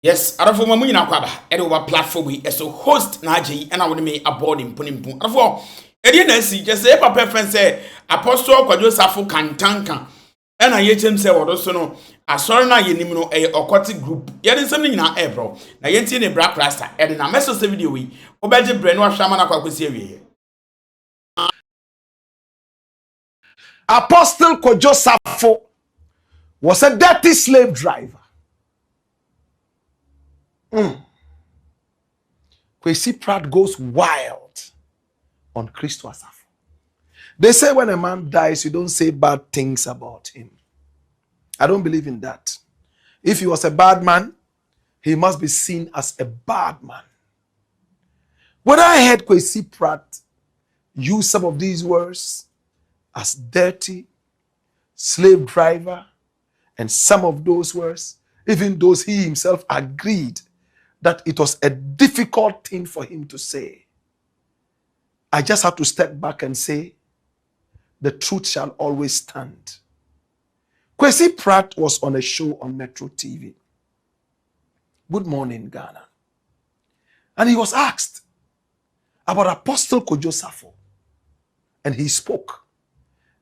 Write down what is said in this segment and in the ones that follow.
Yes, arafo mamu nyina kwaba e de over platform yi so host na agi e na woni me aboard mponimpu arafo e de na si je say papa friend say apostle Kwadwo Safo kantanka e na ye chem say wodo so no asori na ye nim no e Occûltic group ye de nsem nyina e bro na ye ntie ne bra cluster e de na meso se video wi obaje bre no ahwama na kwakwesi awie Apostle Kwadwo Safo was a dirty slave driver. Kwesi Pratt goes wild on Christo Safo. They say when a man dies, you don't say bad things about him. I don't believe in that. If he was a bad man, he must be seen as a bad man. When I heard Kwesi Pratt use some of these words as dirty, slave driver, and some of those words, even those he himself agreed that it was a difficult thing for him to say, I just have to step back and say, the truth shall always stand. Kwesi Pratt was on a show on Metro TV. Good Morning, Ghana. And he was asked about Apostle Kwadwo Safo. And he spoke.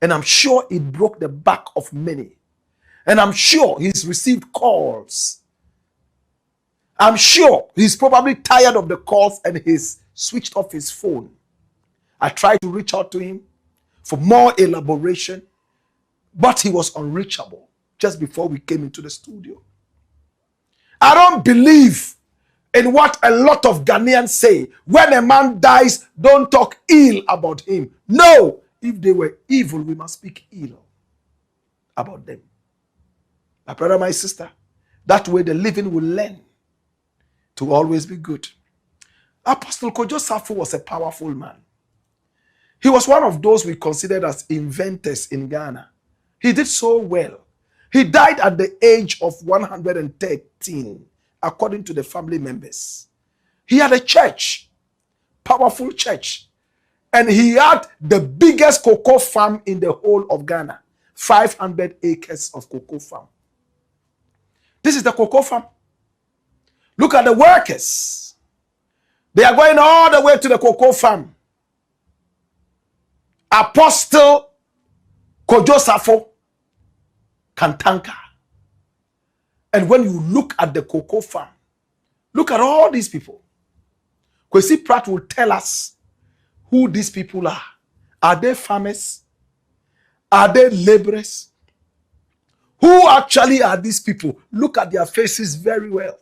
And I'm sure it broke the back of many. And I'm sure he's received calls. I'm sure he's probably tired of the calls and he's switched off his phone. I tried to reach out to him for more elaboration, but he was unreachable just before we came into the studio. I don't believe in what a lot of Ghanaians say. When a man dies, don't talk ill about him. No, if they were evil, we must speak ill about them. My brother, my sister, that way the living will learn to always be good. Apostle Kwadwo Safo was a powerful man. He was one of those we considered as inventors in Ghana. He did so well. He died at the age of 113, according to the family members. He had a church, powerful church, and he had the biggest cocoa farm in the whole of Ghana, 500 acres of cocoa farm. This is the cocoa farm. Look at the workers. They are going all the way to the cocoa farm. Apostle Kwadwo Safo Kantanka. And when you look at the cocoa farm, look at all these people. Kwesi Pratt will tell us who these people are. Are they farmers? Are they laborers? Who actually are these people? Look at their faces very well.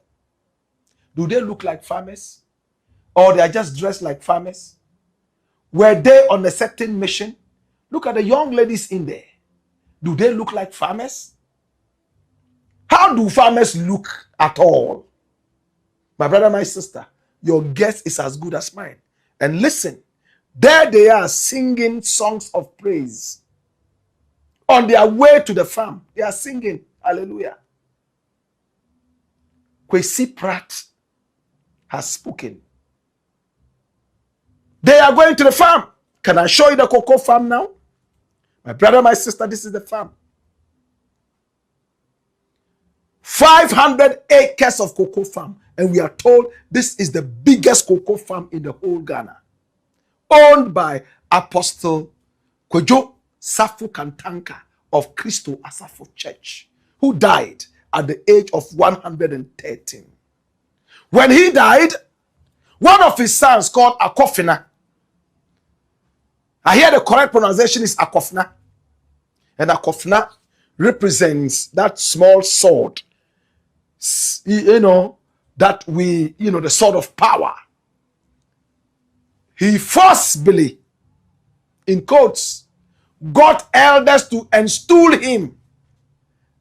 Do they look like farmers? Or they are just dressed like farmers? Were they on a certain mission? Look at the young ladies in there. Do they look like farmers? How do farmers look at all? My brother, my sister, your guess is as good as mine. And listen, there they are singing songs of praise. On their way to the farm, they are singing, hallelujah. Kwesi Pratt has spoken. They are going to the farm. Can I show you the cocoa farm now? My brother, my sister, this is the farm. 500 acres of cocoa farm. And we are told this is the biggest cocoa farm in the whole Ghana. Owned by Apostle Kwadwo Safo Kantanka of Christo Asafo Church, who died at the age of 113. When he died, one of his sons called Akofina. I hear the correct pronunciation is Akofina. And Akofina represents that small sword. You know, that the sword of power. He forcibly, in quotes, got elders to install him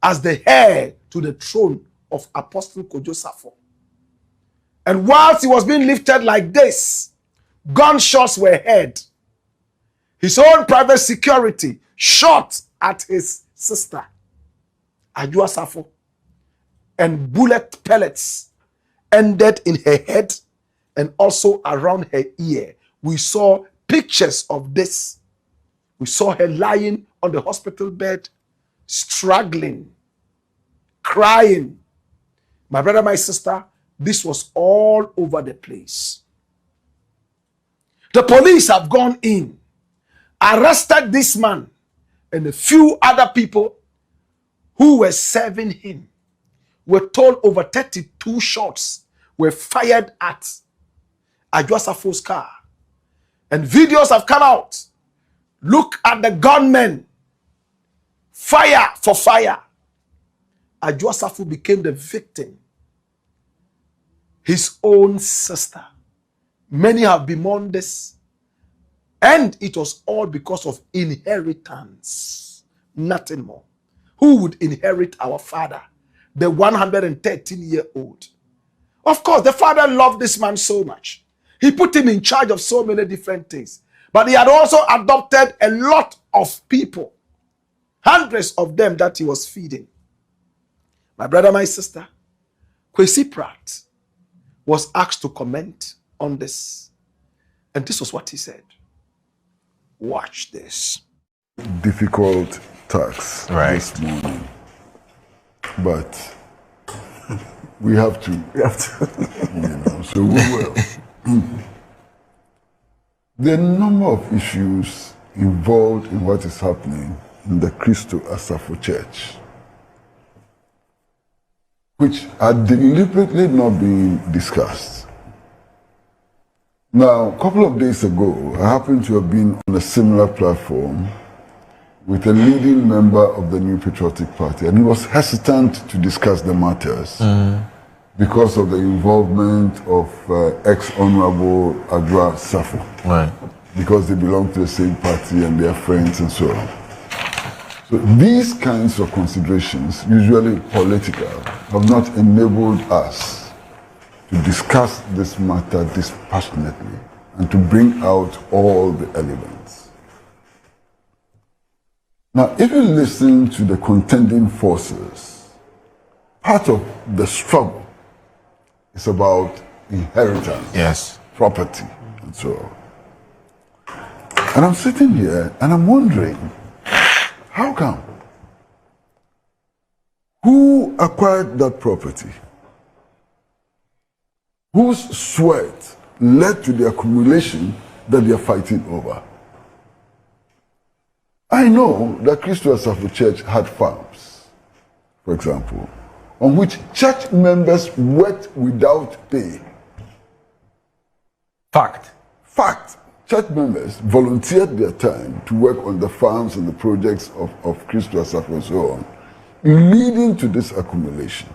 as the heir to the throne of Apostle Kwadwo Safo. And whilst he was being lifted like this, gunshots were heard. His own private security shot at his sister, Kwadwo Safo, and bullet pellets ended in her head and also around her ear. We saw pictures of this. We saw her lying on the hospital bed, struggling, crying, My brother, my sister, this was all over the place. The police have gone in, arrested this man and a few other people who were serving him. We're told over 32 shots were fired at Safo's car. And videos have come out. Look at the gunmen. Fire for fire. Safo became the victim. His own sister. Many have bemoaned this. And it was all because of inheritance. Nothing more. Who would inherit our father? The 113-year-old. Of course, the father loved this man so much. He put him in charge of so many different things. But he had also adopted a lot of people. Hundreds of them that he was feeding. My brother, my sister, Kwesi Pratt was asked to comment on this. And this was what he said. Watch this. Difficult task this morning. But we have to. So we will. There are a number of issues involved in what is happening in the Christo Asafo Church, which are deliberately not being discussed. Now, a couple of days ago, I happened to have been on a similar platform with a leading member of the New Patriotic Party, and he was hesitant to discuss the matters because of the involvement of ex-Honorable Adra Safo. Right. Because they belong to the same party and they are friends and so on. So these kinds of considerations, usually political, have not enabled us to discuss this matter dispassionately and to bring out all the elements. Now, if you listen to the contending forces, part of the struggle is about inheritance, property, and so on. And I'm sitting here and I'm wondering, how come? Who acquired that property? Whose sweat led to the accumulation that they are fighting over? I know that Christo Asafo Church had farms, for example, on which church members worked without pay. Fact. Church members volunteered their time to work on the farms and the projects of Christo Asafo and so on, leading to this accumulation.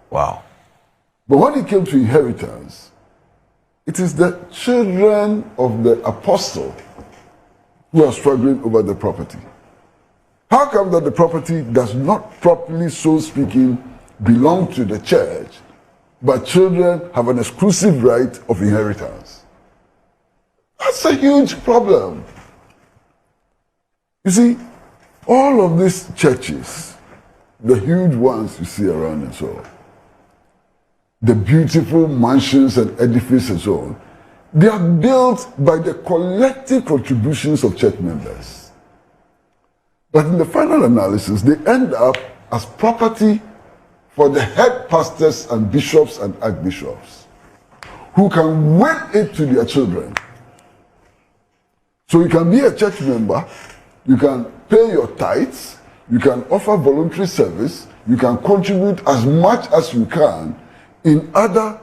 Wow. But when it came to inheritance, it is the children of the apostle who are struggling over the property. How come that the property does not properly, so speaking, belong to the church, but children have an exclusive right of inheritance? That's a huge problem. You see, all of these churches, the huge ones you see around and so on, the beautiful mansions and edifices and so on, they are built by the collective contributions of church members. But in the final analysis, they end up as property for the head pastors and bishops and archbishops, who can will it to their children. So you can be a church member, you can pay your tithes, you can offer voluntary service, you can contribute as much as you can in order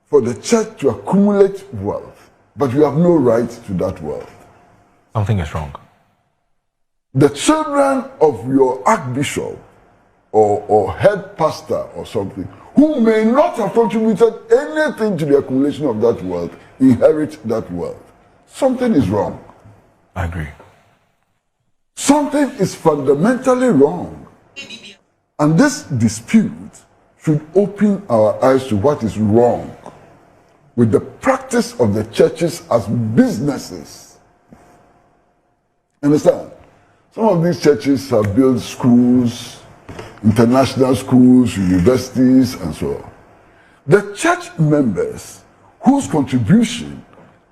for the church to accumulate wealth, but you have no right to that wealth. Something is wrong. The children of your archbishop or head pastor or something, who may not have contributed anything to the accumulation of that wealth, inherit that wealth. Something is wrong. I agree. Something is fundamentally wrong. And this dispute should open our eyes to what is wrong with the practice of the churches as businesses. Understand? Some of these churches have built schools, international schools, universities, and so on. The church members whose contribution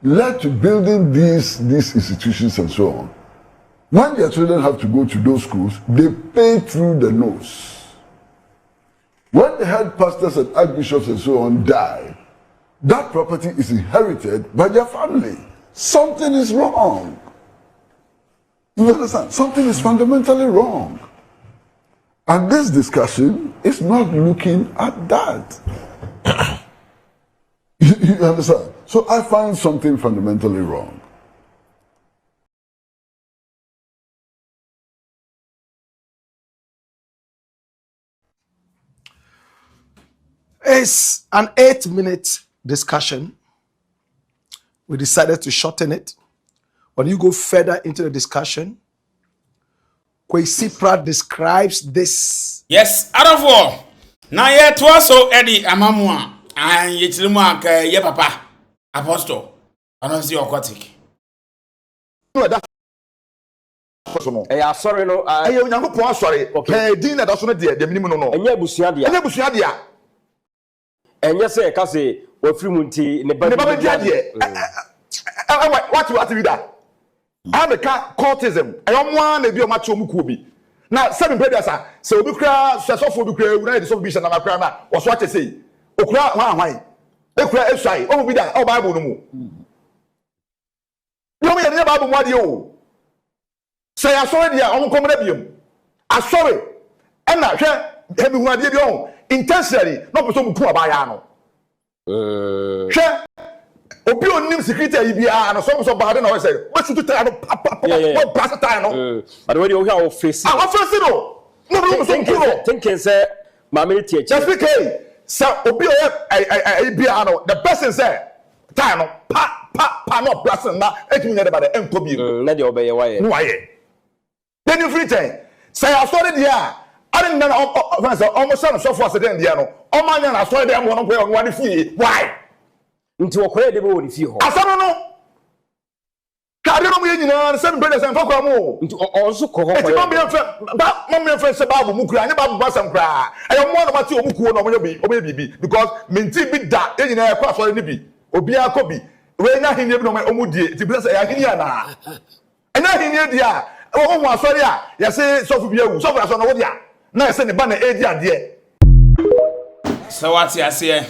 led to building these institutions and so on, when their children have to go to those schools, they pay through the nose. When the head pastors and archbishops and so on die, that property is inherited by their family. Something is wrong. You understand? Something is fundamentally wrong. And this discussion is not looking at that. You understand? So I find something fundamentally wrong. It's an 8-minute discussion. We decided to shorten it. When you go further into the discussion, Kwesi Pratt describes this. Yes, out of all. Now yet was so Eddie Amamua and Yetilimu ye papa apostle. I don't see Occûltic. No, that's sorry no. Nyankopon sorry. Okay. Din na daso no de minimum no. Enye busua dia. Enye busua dia. Enye se ka se wafiri mu nti ne ba dia de. What be that? I'm a cultism. Ayomwa na bi o ma che omuku obi. Na seven predasa se obi kra sesofo obi kra ewuna de so bi se na makra na wo so ache sei. Okura hwan. Ekura esai. O bi da o Bible no mu. Yo me ye Bible mu ade o. Say asori dia o nkom na biem. Asori e na hwe ebi hu ade bi o intentionally no person mu pu abaya no. Hwe obi onim secret yi bia no so baade na we say we should try no no pass time no but when you hear face ah face no no thinking say mammy teach just because so obi o bia no the person say time no pa no pass na etimi na de enko bi na de obeye waye no waye then you free time say asori dia I didn't know almost so for certain dia no o manya na asori dia mo no ko one fee why nti wokore de be woni fi ho asano no ka de no mu nyina se mbele se mfa kwa mu nti onso ko ho ko mo me fe se babu mu kura anya babu basam kura ayo mo no mate omu kuo no mo ye bibi because menti bi da nyina e kwa so ni bi obi akobi we nya hinye bi no omu die ti bi se ya hinye na enya hinye dia o ho asori a ye se sofu bi awu sofu aso no wo dia na ye se ne ba na edi ade So what's your say?